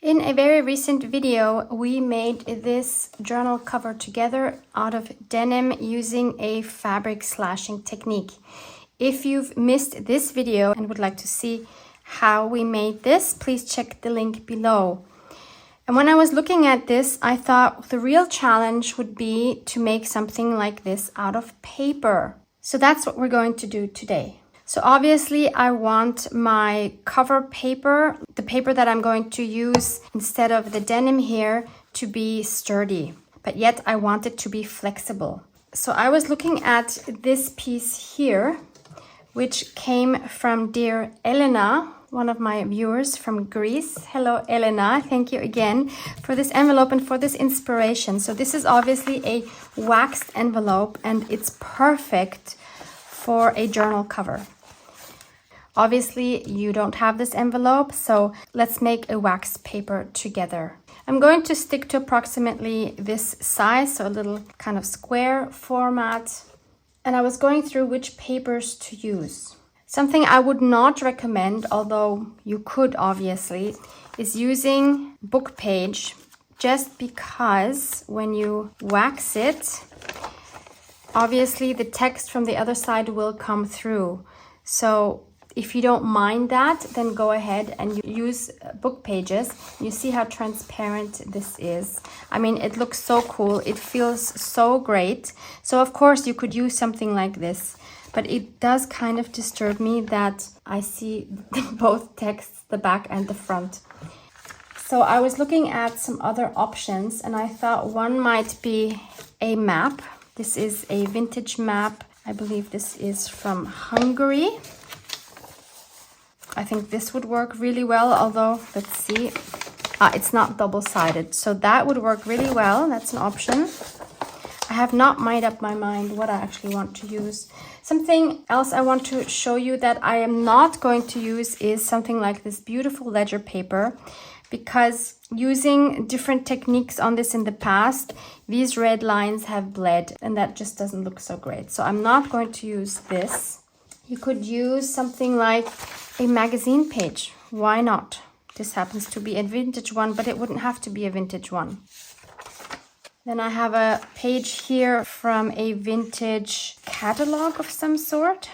In a very recent video, we made this journal cover together out of denim using a fabric slashing technique. If you've missed this video and would like to see how we made this, please check the link below. And when I was looking at this, I thought the real challenge would be to make something like this out of paper. So that's what we're going to do today. So obviously I want my cover paper, the paper that I'm going to use instead of the denim here, to be sturdy, but yet I want it to be flexible. So I was looking at this piece here, which came from dear Elena, one of my viewers from Greece. Hello, Elena. Thank you again for this envelope and for this inspiration. So this is obviously a waxed envelope and it's perfect for a journal cover. Obviously, you don't have this envelope, so let's make a wax paper together. I'm going to stick to approximately this size, so a little kind of square format. And I was going through which papers to use. Something I would not recommend, although you could obviously, is using book page, just because when you wax it, obviously the text from the other side will come through. So if you don't mind that, then go ahead and use book pages. You see how transparent this is. I mean, it looks so cool. It feels so great. So of course you could use something like this, but it does kind of disturb me that I see both texts, the back and the front. So I was looking at some other options and I thought one might be a map. This is a vintage map. I believe this is from Hungary. I think this would work really well, although, let's see, it's not double-sided. So that would work really well. That's an option. I have not made up my mind what I actually want to use. Something else I want to show you that I am not going to use is something like this beautiful ledger paper, because using different techniques on this in the past, these red lines have bled and that just doesn't look so great. So I'm not going to use this. You could use something like a magazine page. Why not? This happens to be a vintage one, but it wouldn't have to be a vintage one. Then I have a page here from a vintage catalog of some sort.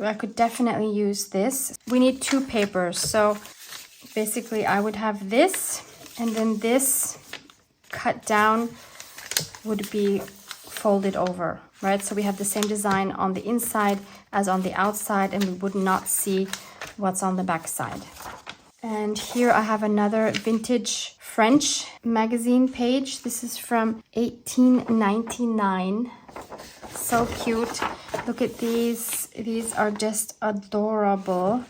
I could definitely use this. We need two papers. So basically I would have this, and then this cut down would be folded over, right? So we have the same design on the inside as on the outside, and we would not see what's on the back side. And here I have another vintage French magazine page. This is from 1899. So cute. Look at these. These are just adorable.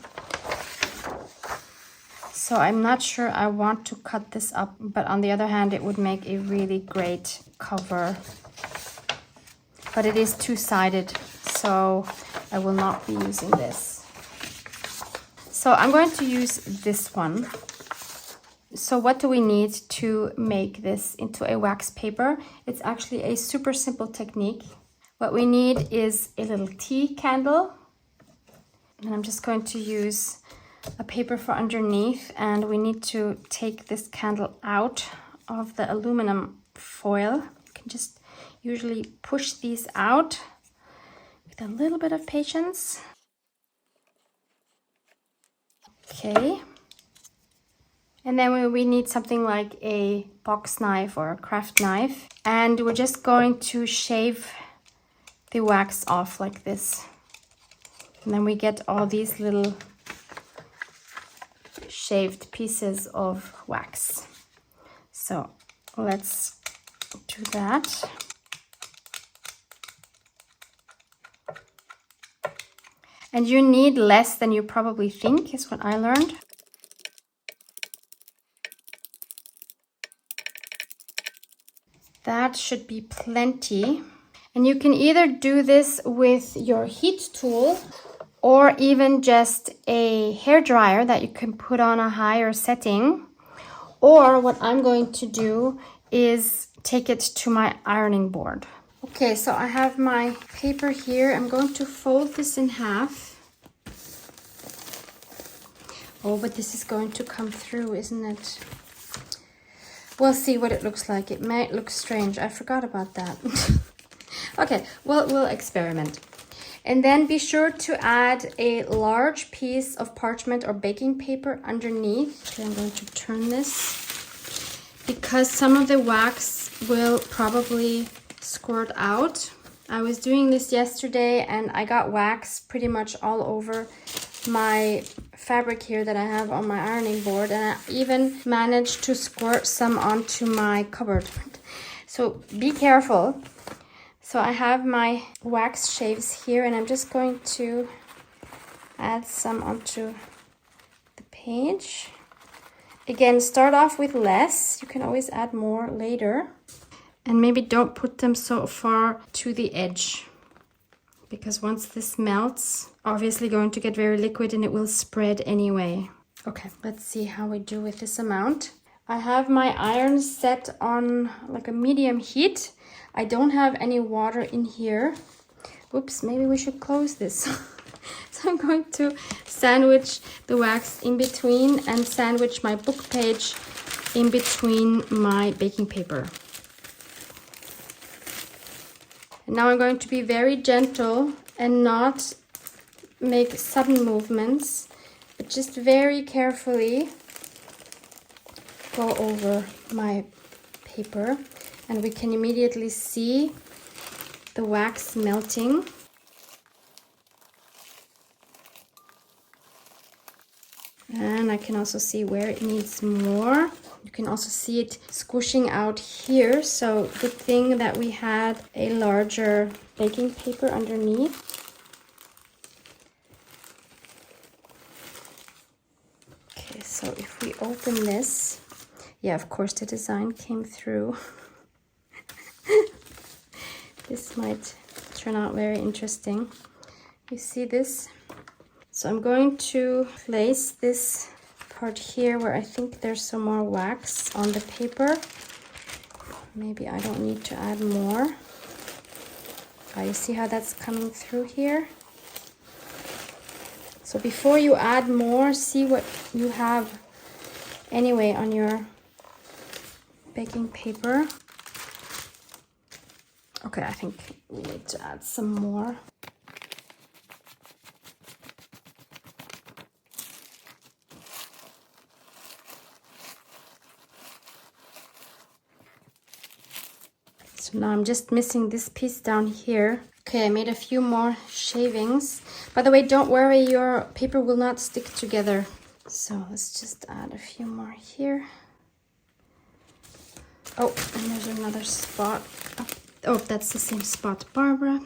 So I'm not sure I want to cut this up, but on the other hand, it would make a really great cover. But it is two-sided, so I will not be using this. So I'm going to use this one. So what do we need to make this into a wax paper? It's actually a super simple technique. What we need is a little tea candle. And I'm just going to use a paper for underneath, and we need to take this candle out of the aluminum foil. You can just usually push these out with a little bit of patience. Okay. And then we need something like a box knife or a craft knife. And we're just going to shave the wax off like this. And then we get all these little shaved pieces of wax. So let's do that. And you need less than you probably think, is what I learned. That should be plenty. And you can either do this with your heat tool or even just a hairdryer that you can put on a higher setting. Or what I'm going to do is take it to my ironing board. Okay, so I have my paper here. I'm going to fold this in half. Oh, but this is going to come through, isn't it? We'll see what it looks like. It might look strange. I forgot about that. Okay, well, we'll experiment. And then be sure to add a large piece of parchment or baking paper underneath. Okay, I'm going to turn this because some of the wax will probably squirt out. I was doing this yesterday and I got wax pretty much all over my fabric here that I have on my ironing board, and I even managed to squirt some onto my cupboard. So be careful. So I have my wax shaves here and I'm just going to add some onto the page. Again, start off with less. You can always add more later. And maybe don't put them so far to the edge, because once this melts, obviously going to get very liquid and it will spread anyway. Okay, let's see how we do with this amount. I have my iron set on like a medium heat. I don't have any water in here. Oops, maybe we should close this. So I'm going to sandwich the wax in between and sandwich my book page in between my baking paper. And now I'm going to be very gentle and not make sudden movements, but just very carefully go over my paper, and we can immediately see the wax melting. And I can also see where it needs more. You can also see it squishing out here. So good thing that we had a larger baking paper underneath. Okay, so if we open this, yeah, of course the design came through. This might turn out very interesting. You see this? So I'm going to place this part here where I think there's some more wax on the paper. Maybe I don't need to add more. You see how that's coming through here? So before you add more, see what you have anyway on your baking paper. Okay, I think we need to add some more. So now I'm just missing this piece down here. Okay, I made a few more shavings. By the way, don't worry, your paper will not stick together. So let's just add a few more here. Oh, and there's another spot. Oh, that's the same spot, Barbara.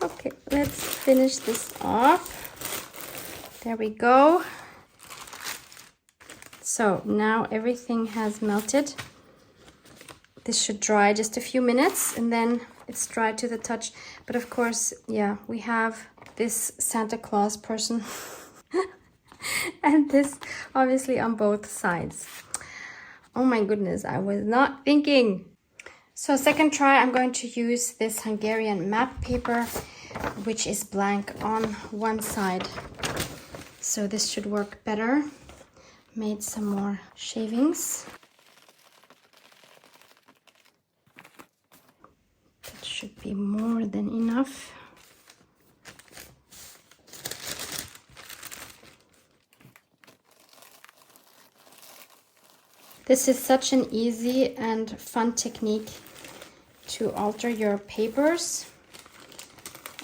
Okay, let's finish this off. There we go. So now everything has melted. This should dry just a few minutes and then it's dry to the touch. But of course, yeah, we have this Santa Claus person and this obviously on both sides. Oh my goodness, I was not thinking. So second try, I'm going to use this Hungarian map paper, which is blank on one side. So this should work better. Made some more shavings. That should be more than enough. This is such an easy and fun technique to alter your papers.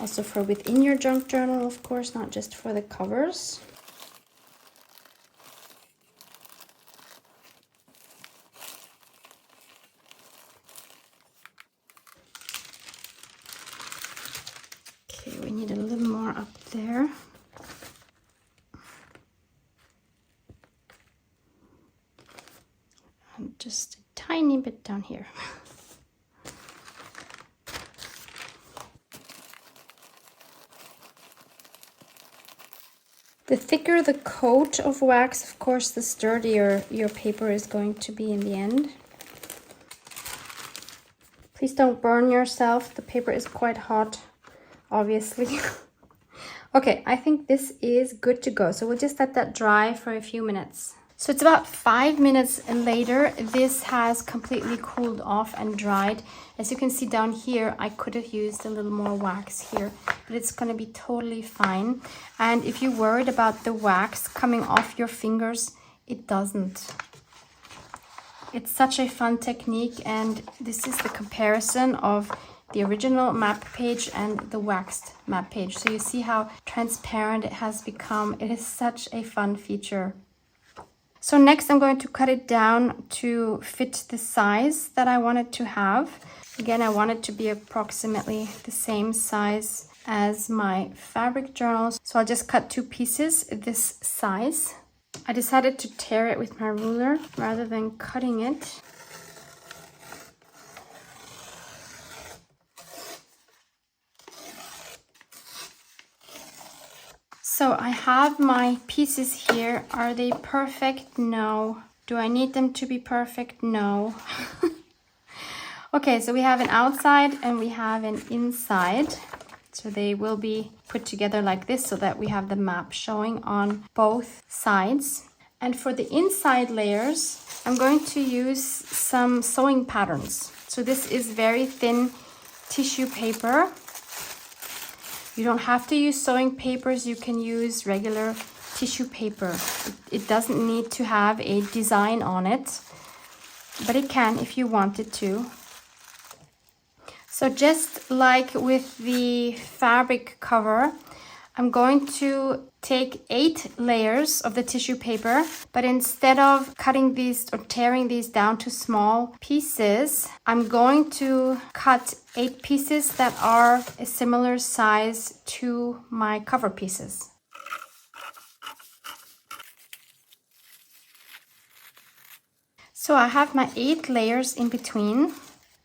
Also for within your junk journal, of course, not just for the covers. Okay, we need a little more up there. And just a tiny bit down here. The thicker the coat of wax, of course, the sturdier your paper is going to be in the end. Please don't burn yourself. The paper is quite hot, obviously. Okay, I think this is good to go. So we'll just let that dry for a few minutes. So it's about 5 minutes later. This has completely cooled off and dried. As you can see down here, I could have used a little more wax here, but it's going to be totally fine. And if you're worried about the wax coming off your fingers, it doesn't. It's such a fun technique, and this is the comparison of the original map page and the waxed map page. So you see how transparent it has become. It is such a fun feature. So next I'm going to cut it down to fit the size that I want it to have. Again, I want it to be approximately the same size as my fabric journals. So I'll just cut 2 pieces this size. I decided to tear it with my ruler rather than cutting it. So I have my pieces here. Are they perfect? No. Do I need them to be perfect? No. Okay, so we have an outside and we have an inside. So they will be put together like this so that we have the map showing on both sides. And for the inside layers, I'm going to use some sewing patterns. So this is very thin tissue paper. You don't have to use sewing papers. You can use regular tissue paper. It doesn't need to have a design on it, but it can if you wanted to. So just like with the fabric cover, I'm going to take 8 layers of the tissue paper, but instead of cutting these or tearing these down to small pieces, I'm going to cut 8 pieces that are a similar size to my cover pieces. So I have my 8 layers in between.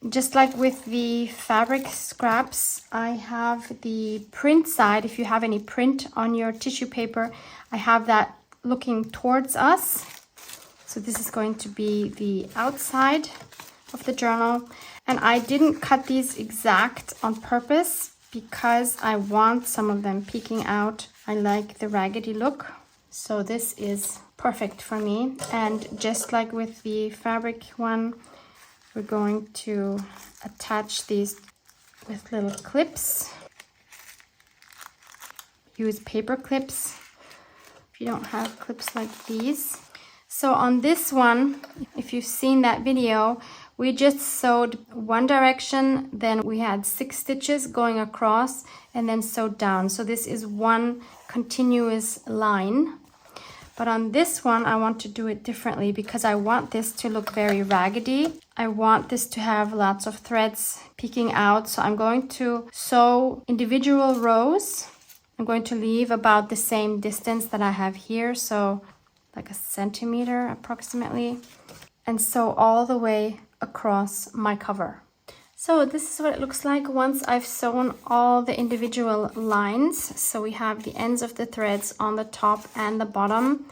Just like with the fabric scraps, I have the print side. If you have any print on your tissue paper, I have that looking towards us. So this is going to be the outside of the journal. And I didn't cut these exact on purpose because I want some of them peeking out. I like the raggedy look. So this is perfect for me. And just like with the fabric one, we're going to attach these with little clips. Use paper clips if you don't have clips like these. So on this one, if you've seen that video, we just sewed one direction, then we had 6 stitches going across and then sewed down. So this is one continuous line. But on this one, I want to do it differently because I want this to look very raggedy. I want this to have lots of threads peeking out. So I'm going to sew individual rows. I'm going to leave about the same distance that I have here. So like a centimeter approximately. And sew all the way across my cover. So this is what it looks like once I've sewn all the individual lines. So we have the ends of the threads on the top and the bottom.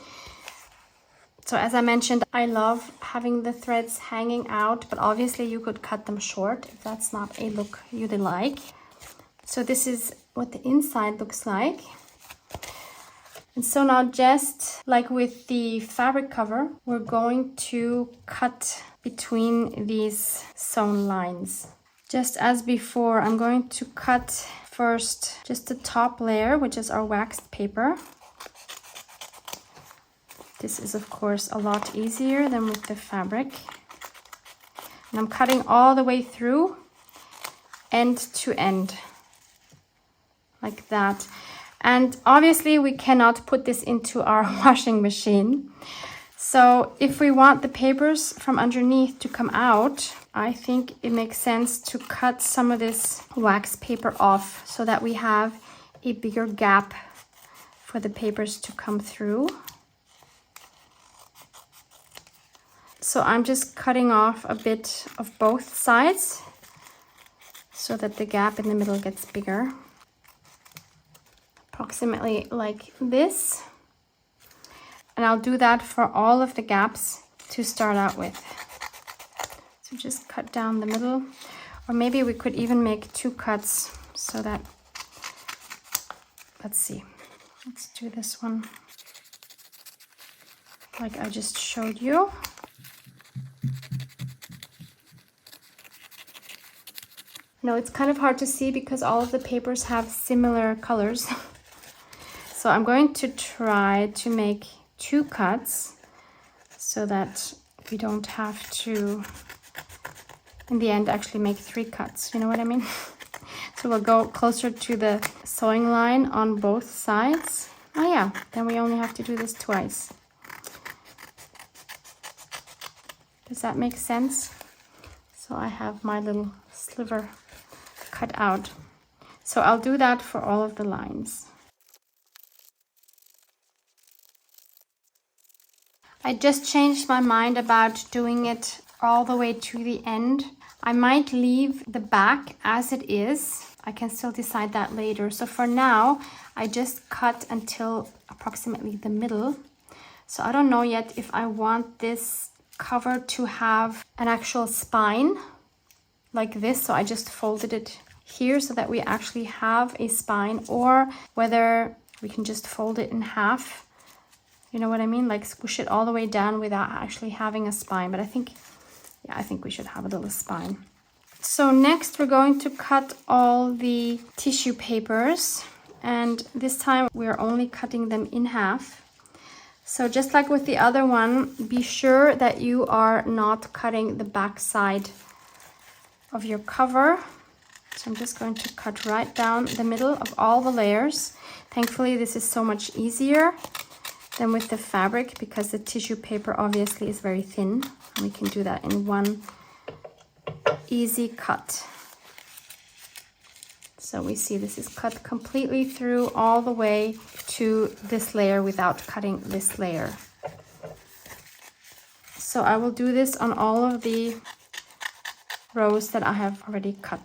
So as I mentioned, I love having the threads hanging out, but obviously you could cut them short if that's not a look you'd like. So this is what the inside looks like. And so now, just like with the fabric cover, we're going to cut between these sewn lines. Just as before, I'm going to cut first just the top layer, which is our waxed paper. This is of course a lot easier than with the fabric. And I'm cutting all the way through, end to end, like that. And obviously we cannot put this into our washing machine. So if we want the papers from underneath to come out, I think it makes sense to cut some of this wax paper off so that we have a bigger gap for the papers to come through. So I'm just cutting off a bit of both sides so that the gap in the middle gets bigger. Approximately like this. And I'll do that for all of the gaps to start out with. So just cut down the middle, or maybe we could even make 2 cuts so that let's see. Let's do this one like I just showed you. No, it's kind of hard to see because all of the papers have similar colors. So I'm going to try to make 2 cuts so that we don't have to, in the end, actually make 3 cuts. You know what I mean? So we'll go closer to the sewing line on both sides. Oh yeah, then we only have to do this twice. Does that make sense? So I have my little sliver cut out. So I'll do that for all of the lines. I just changed my mind about doing it all the way to the end. I might leave the back as it is. I can still decide that later. So for now, I just cut until approximately the middle. So I don't know yet if I want this cover to have an actual spine like this. So I just folded it here so that we actually have a spine, or whether we can just fold it in half. You know what I mean? Like squish it all the way down without actually having a spine. But I think, yeah, I think we should have a little spine. So next we're going to cut all the tissue papers. And this time we're only cutting them in half. So just like with the other one, be sure that you are not cutting the back side of your cover. So I'm just going to cut right down the middle of all the layers. Thankfully, this is so much easier than with the fabric because the tissue paper obviously is very thin. And we can do that in one easy cut. So we see this is cut completely through all the way to this layer without cutting this layer. So I will do this on all of the rows that I have already cut.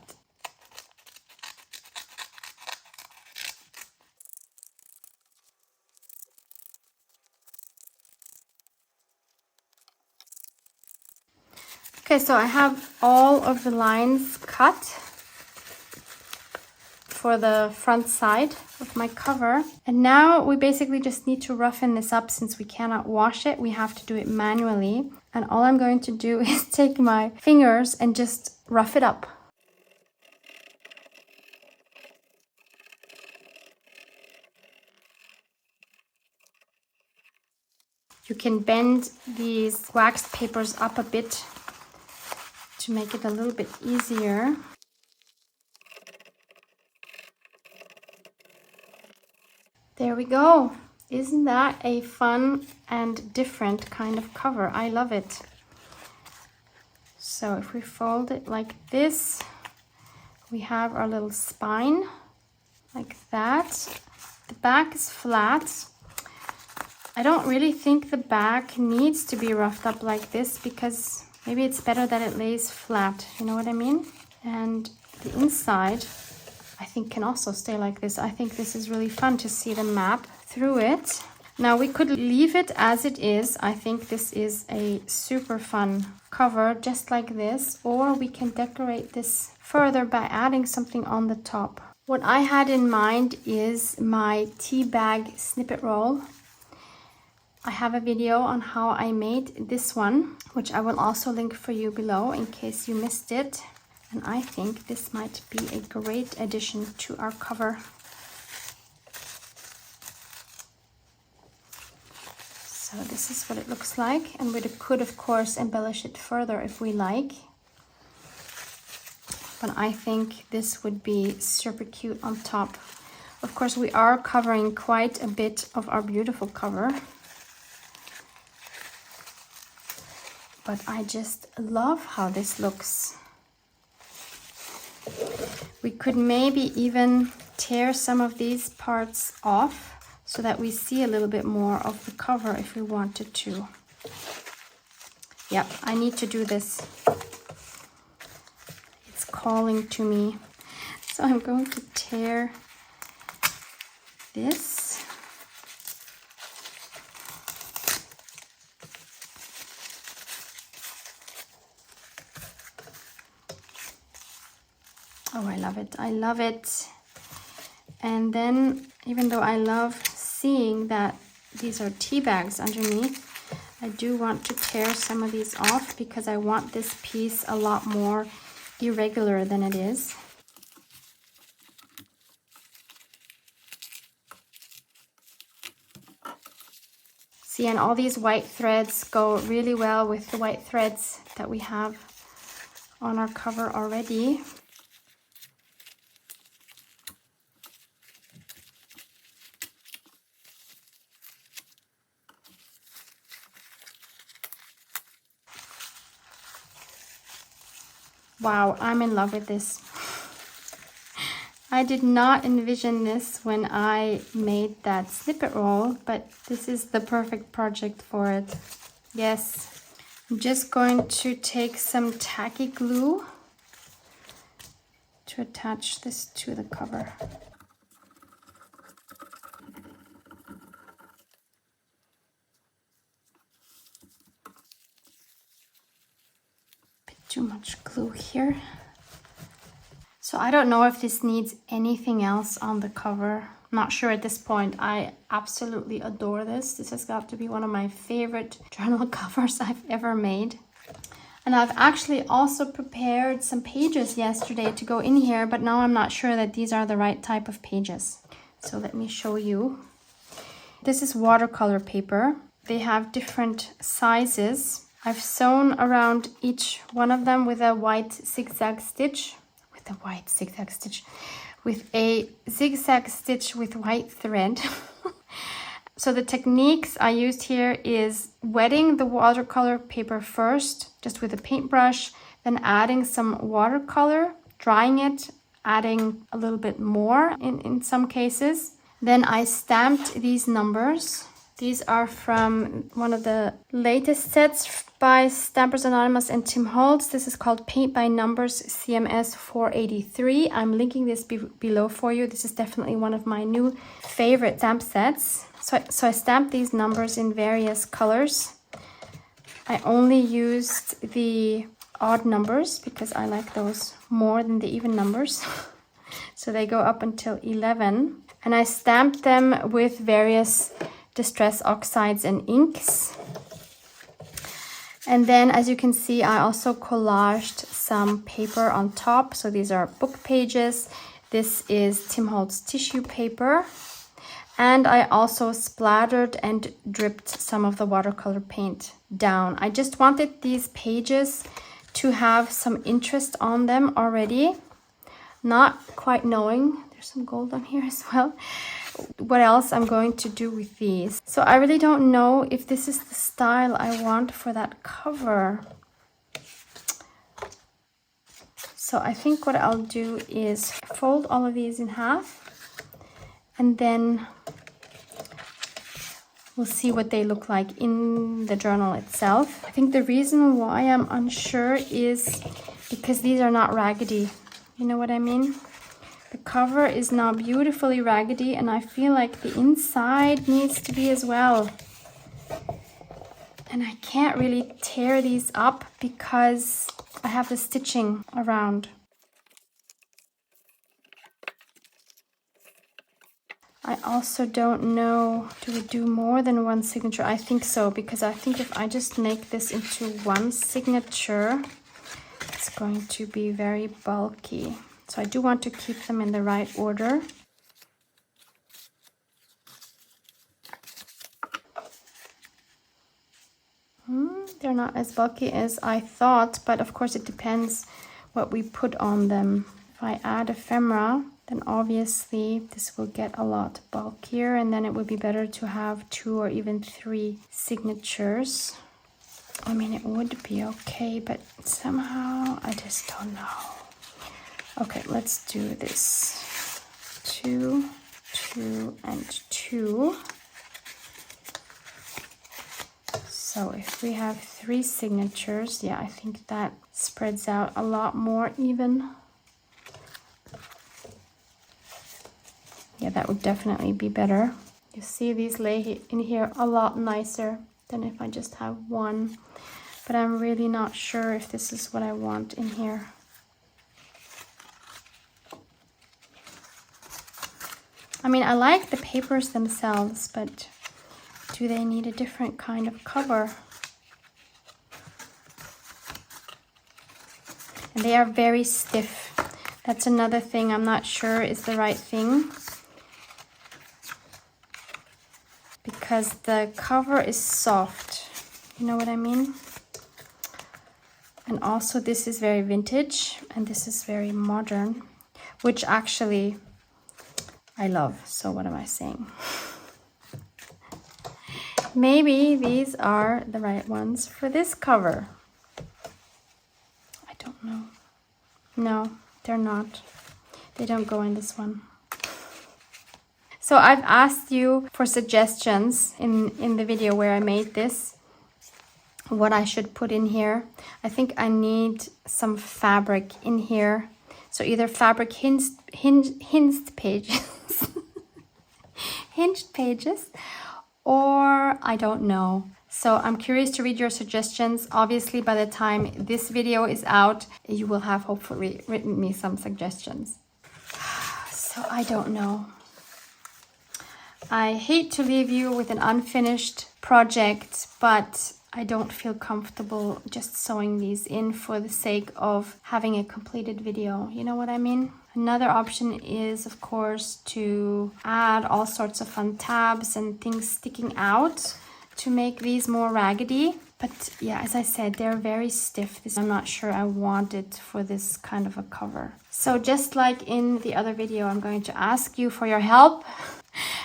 Okay, so I have all of the lines cut for the front side of my cover. And now we basically just need to roughen this up. Since we cannot wash it, we have to do it manually. And all I'm going to do is take my fingers and just rough it up. You can bend these waxed papers up a bit to make it a little bit easier. There we go. Isn't that a fun and different kind of cover? I love it. So if we fold it like this, we have our little spine like that. The back is flat. I don't really think the back needs to be roughed up like this because maybe it's better that it lays flat. You know what I mean? And the inside, I think, can also stay like this. I think this is really fun to see the map through it. Now we could leave it as it is. I think this is a super fun cover just like this, or we can decorate this further by adding something on the top. What I had in mind is my tea bag snippet roll. I have a video on how I made this one, which I will also link for you below in case you missed it. And I think this might be a great addition to our cover. So this is what it looks like, and we could of course embellish it further if we like. But I think this would be super cute on top. Of course, we are covering quite a bit of our beautiful cover. But I just love how this looks. We could maybe even tear some of these parts off so that we see a little bit more of the cover if we wanted to. Yep, I need to do this. It's calling to me. So I'm going to tear this. Oh, I love it. I love it. And then, even though I love seeing that these are tea bags underneath, I do want to tear some of these off because I want this piece a lot more irregular than it is. See, and all these white threads go really well with the white threads that we have on our cover already. Wow, I'm in love with this. I did not envision this when I made that snippet roll, but this is the perfect project for it. Yes, I'm just going to take some tacky glue to attach this to the cover. Bit too much glue here. So I don't know if this needs anything else on the cover. Not sure at this point. I absolutely adore this. This has got to be one of my favorite journal covers I've ever made. And I've actually also prepared some pages yesterday to go in here, but now I'm not sure that these are the right type of pages. So let me show you. This is watercolor paper. They have different sizes. I've sewn around each one of them with a white zigzag stitch. With a zigzag stitch with white thread. So the techniques I used here is wetting the watercolor paper first, just with a paintbrush, then adding some watercolor, drying it, adding a little bit more in some cases. Then I stamped these numbers. These are from one of the latest sets by Stampers Anonymous and Tim Holtz. This is called Paint by Numbers CMS 483. I'm linking this below for you. This is definitely one of my new favorite stamp sets. So I stamped these numbers in various colors. I only used the odd numbers because I like those more than the even numbers. So they go up until 11. And I stamped them with various distress oxides and inks. And then, as you can see, I also collaged some paper on top. So these are book pages. This is Tim Holtz tissue paper. And I also splattered and dripped some of the watercolor paint down. I just wanted these pages to have some interest on them already. Not quite knowing, there's some gold on here as well, what else I'm going to do with these. So I really don't know if this is the style I want for that cover. So I think what I'll do is fold all of these in half, and then we'll see what they look like in the journal itself. I think the reason why I'm unsure is because these are not raggedy. You know what I mean? The cover is now beautifully raggedy, and I feel like the inside needs to be as well. And I can't really tear these up because I have the stitching around. I also don't know, do we do more than one signature? I think so, because I think if I just make this into one signature, it's going to be very bulky. So I do want to keep them in the right order. They're not as bulky as I thought, but of course it depends what we put on them. If I add ephemera, then obviously this will get a lot bulkier, and then it would be better to have 2 or even 3 signatures. I mean, it would be okay, but somehow I just don't know. Okay, let's do this. 2, 2, and 2. So if we have 3 signatures, yeah, I think that spreads out a lot more even. Yeah, that would definitely be better. You see these lay in here a lot nicer than if I just have one. But I'm really not sure if this is what I want in here. I mean, I like the papers themselves, but do they need a different kind of cover? And they are very stiff. That's another thing I'm not sure is the right thing, because the cover is soft. You know what I mean? And also this is very vintage and this is very modern, which actually I love. So what am I saying? Maybe these are the right ones for this cover. I don't know. No, they're not. They don't go in this one. So I've asked you for suggestions in the video where I made this, what I should put in here. I think I need some fabric in here. So either fabric hinged pages, hinged pages, or I don't know. So I'm curious to read your suggestions. Obviously, by the time this video is out, you will have hopefully written me some suggestions. So I don't know. I hate to leave you with an unfinished project, but I don't feel comfortable just sewing these in for the sake of having a completed video. You know what I mean? Another option is, of course, to add all sorts of fun tabs and things sticking out to make these more raggedy. But yeah, as I said, they're very stiff. I'm not sure I want it for this kind of a cover. So just like in the other video, I'm going to ask you for your help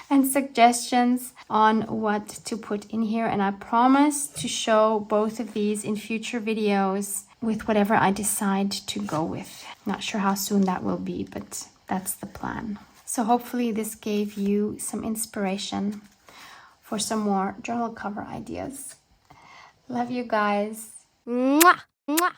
and suggestions on what to put in here. And I promise to show both of these in future videos with whatever I decide to go with. Not sure how soon that will be, but that's the plan. So hopefully this gave you some inspiration for some more journal cover ideas. Love you guys. Mwah! Mwah!